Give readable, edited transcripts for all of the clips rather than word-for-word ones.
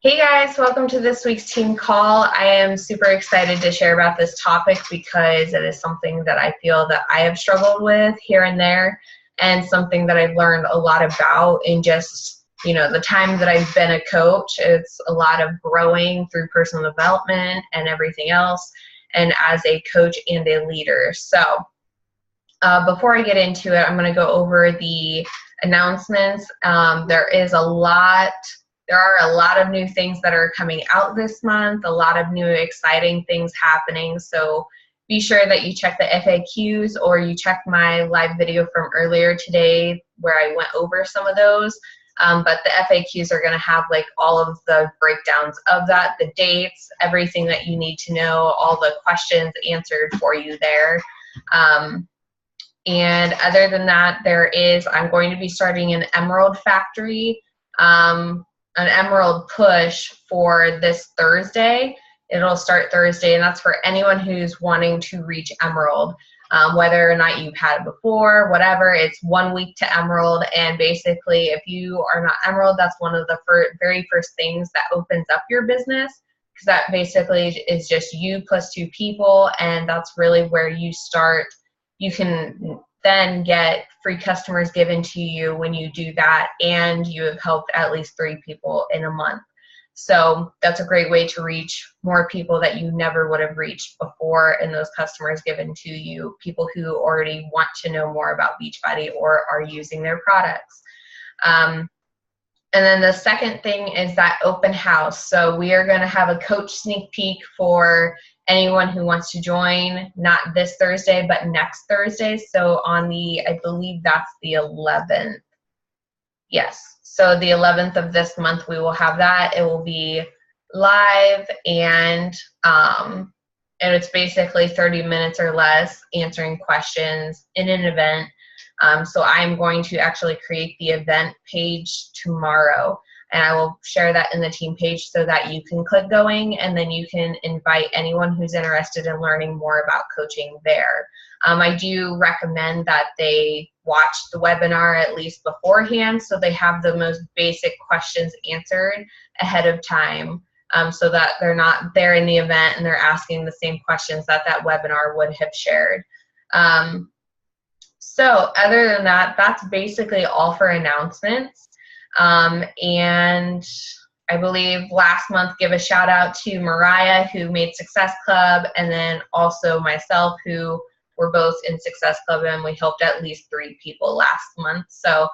Hey guys, welcome to this week's team call. I am super excited to share about this topic because it is something that I feel that I have struggled with here and there, and something that I've learned a lot about in just, the time that I've been a coach. It's a lot of growing through personal development and everything else, and as a coach and a leader. So before I get into it, I'm going to go over the announcements. There are a lot of new things that are coming out this month, a lot of new exciting things happening. So be sure that you check the FAQs or you check my live video from earlier today where I went over some of those. But the FAQs are going to have like all of the breakdowns of that, the dates, everything that you need to know, all the questions answered for you there. And other than that, I'm going to be starting an Emerald Factory, an Emerald Push for this Thursday. It'll start Thursday, and that's for anyone who's wanting to reach Emerald. Whether or not you've had it before, whatever, it's 1 week to Emerald, and basically if you are not Emerald, that's one of the very first things that opens up your business, because that basically is just you plus 2 people, and that's really where you start. You can then get free customers given to you when you do that, and you have helped at least 3 people in a month. So that's a great way to reach more people that you never would have reached before, and those customers given to you, people who already want to know more about Beachbody or are using their products. And then the second thing is that open house. So we are going to have a coach sneak peek for anyone who wants to join, not this Thursday, but next Thursday. So I believe that's the 11th. Yes. So the 11th of this month, we will have that. It will be live, and it's basically 30 minutes or less answering questions in an event. So I'm going to actually create the event page tomorrow, and I will share that in the team page so that you can click going, and then you can invite anyone who's interested in learning more about coaching there. I do recommend that they watch the webinar at least beforehand, so they have the most basic questions answered ahead of time, so that they're not there in the event and they're asking the same questions that webinar would have shared. So other than that, that's basically all for announcements. And I believe last month, give a shout out to Mariah, who made Success Club, and then also myself, who were both in Success Club, and we helped at least 3 people last month. So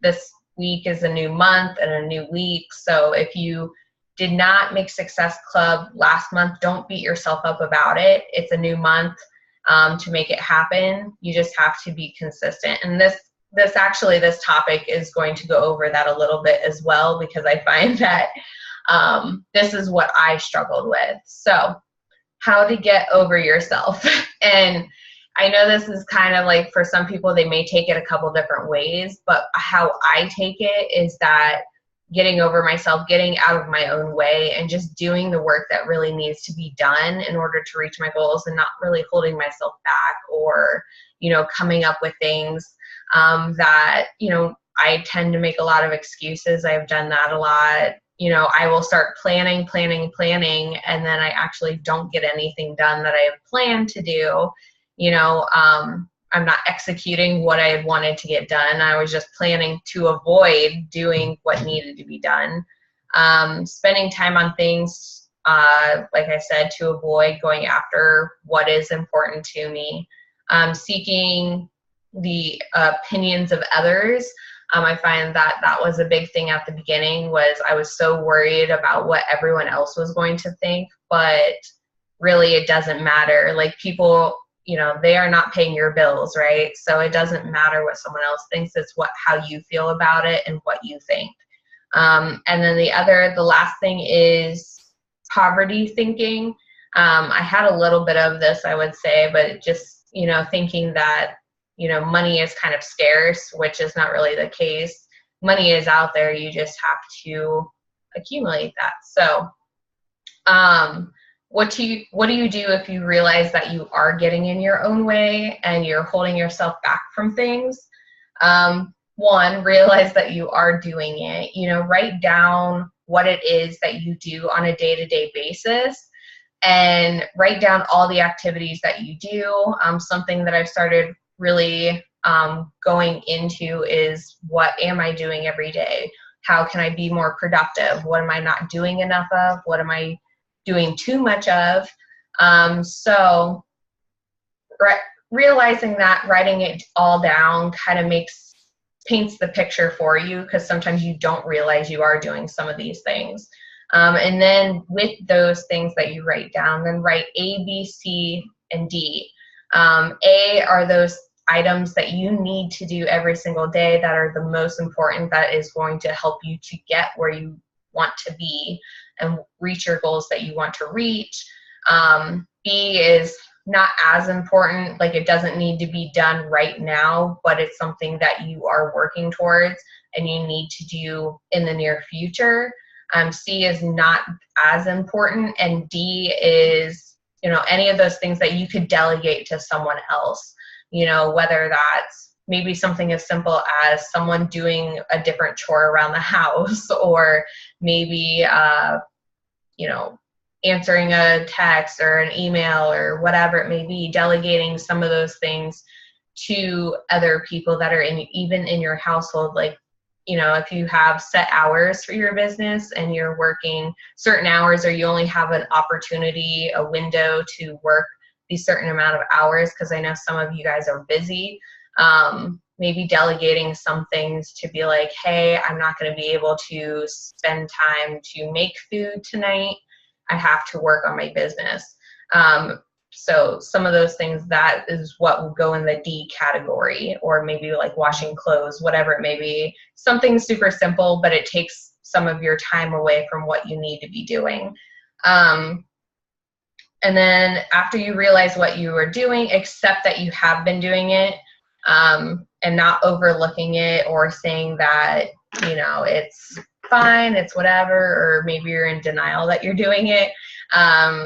this week is a new month and a new week. So if you did not make Success Club last month, don't beat yourself up about it. It's a new month. To make it happen, you just have to be consistent. And this topic is going to go over that a little bit as well, because I find that this is what I struggled with. So how to get over yourself. And I know this is kind of like, for some people, they may take it a couple different ways, but how I take it is that getting over myself, getting out of my own way, and just doing the work that really needs to be done in order to reach my goals, and not really holding myself back or, coming up with things that, I tend to make a lot of excuses. I've done that a lot. I will start planning, and then I actually don't get anything done that I have planned to do. I'm not executing what I had wanted to get done. I was just planning to avoid doing what needed to be done. Spending time on things, like I said, to avoid going after what is important to me. Seeking the opinions of others. I find that was a big thing at the beginning, was I was so worried about what everyone else was going to think, but really it doesn't matter. Like, people, they are not paying your bills, right? So it doesn't matter what someone else thinks. It's how you feel about it and what you think. And then the last thing is poverty thinking. I had a little bit of this, I would say, but just, thinking that, money is kind of scarce, which is not really the case. Money is out there. You just have to accumulate that. So, what do you do if you realize that you are getting in your own way and you're holding yourself back from things? one, realize that you are doing it. Write down what it is that you do on a day-to-day basis, and write down all the activities that you do. Something that I've started really going into is, what am I doing every day? How can I be more productive? What am I not doing enough of? What am I doing too much of? So realizing that, writing it all down kind of paints the picture for you, because sometimes you don't realize you are doing some of these things. And then with those things that you write down, then write A, B, C, and D. A are those items that you need to do every single day that are the most important, that is going to help you to get where you want to be and reach your goals that you want to reach. B is not as important, like it doesn't need to be done right now, but it's something that you are working towards and you need to do in the near future. C is not as important, and D is, any of those things that you could delegate to someone else, whether that's maybe something as simple as someone doing a different chore around the house, or maybe, answering a text or an email or whatever it may be, delegating some of those things to other people that are even in your household. Like, if you have set hours for your business and you're working certain hours, or you only have an opportunity, a window to work these certain amount of hours, because I know some of you guys are busy, maybe delegating some things to be like, hey, I'm not going to be able to spend time to make food tonight. I have to work on my business. So some of those things, that is what will go in the D category, or maybe like washing clothes, whatever it may be. Something super simple, but it takes some of your time away from what you need to be doing. And then after you realize what you are doing, accept that you have been doing it, and not overlooking it or saying that, it's fine, it's whatever, or maybe you're in denial that you're doing it.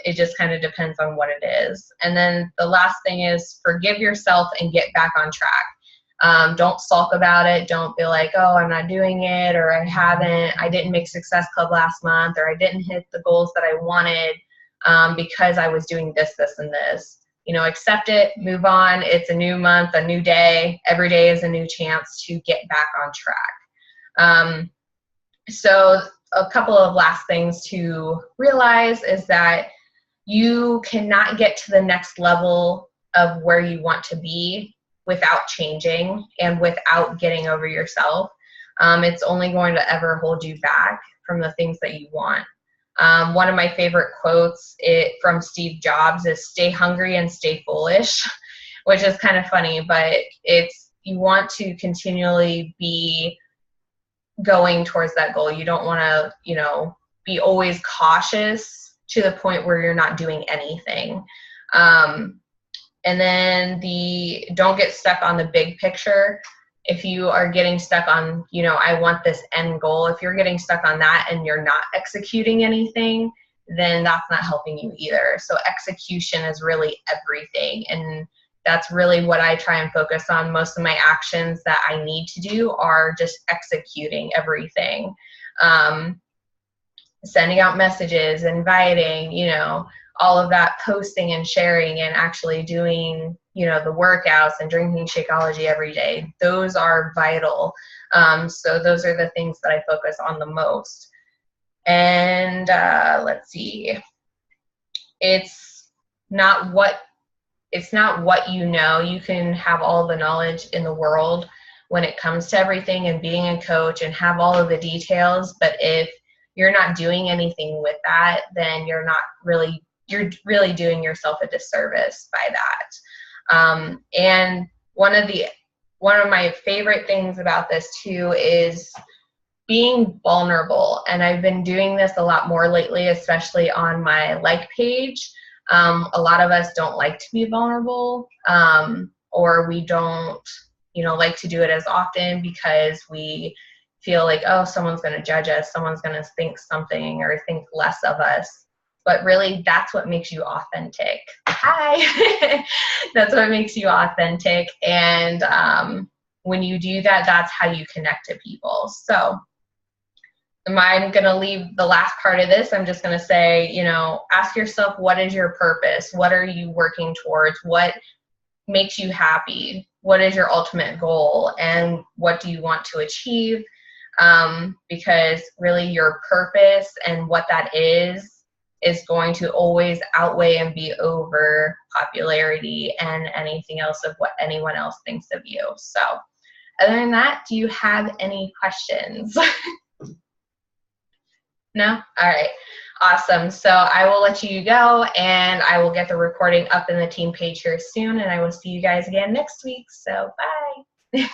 It just kind of depends on what it is. And then the last thing is, forgive yourself and get back on track. Don't sulk about it. Don't be like, oh, I'm not doing it, or I didn't make Success Club last month, or I didn't hit the goals that I wanted because I was doing this, this, and this. Accept it, move on. It's a new month, a new day. Every day is a new chance to get back on track. So a couple of last things to realize is that you cannot get to the next level of where you want to be without changing and without getting over yourself. It's only going to ever hold you back from the things that you want. One of my favorite quotes from Steve Jobs is, stay hungry and stay foolish, which is kind of funny, but you want to continually be going towards that goal. You don't want to, be always cautious to the point where you're not doing anything. And then don't get stuck on the big picture. If you are getting stuck on, I want this end goal, if you're getting stuck on that and you're not executing anything, then that's not helping you either. So execution is really everything. And that's really what I try and focus on. Most of my actions that I need to do are just executing everything. Sending out messages, inviting, all of that, posting and sharing, and actually doing, the workouts and drinking Shakeology every day. Those are vital. So those are the things that I focus on the most. And let's see. It's not what you know. You can have all the knowledge in the world when it comes to everything and being a coach and have all of the details, but if you're not doing anything with that, then you're really doing yourself a disservice by that. And one of my favorite things about this too is being vulnerable. And I've been doing this a lot more lately, especially on my like page. A lot of us don't like to be vulnerable, or we don't, like to do it as often because we feel like, oh, someone's going to judge us, someone's going to think something or think less of us. But really, that's what makes you authentic. Hi. That's what makes you authentic. And when you do that, that's how you connect to people. So I'm going to leave the last part of this. I'm just going to say, you know, ask yourself, what is your purpose? What are you working towards? What makes you happy? What is your ultimate goal? And what do you want to achieve? Because really your purpose and what that is going to always outweigh and be over popularity and anything else of what anyone else thinks of you. So other than that, do you have any questions? No? All right. Awesome. So I will let you go, and I will get the recording up in the team page here soon, and I will see you guys again next week. So bye.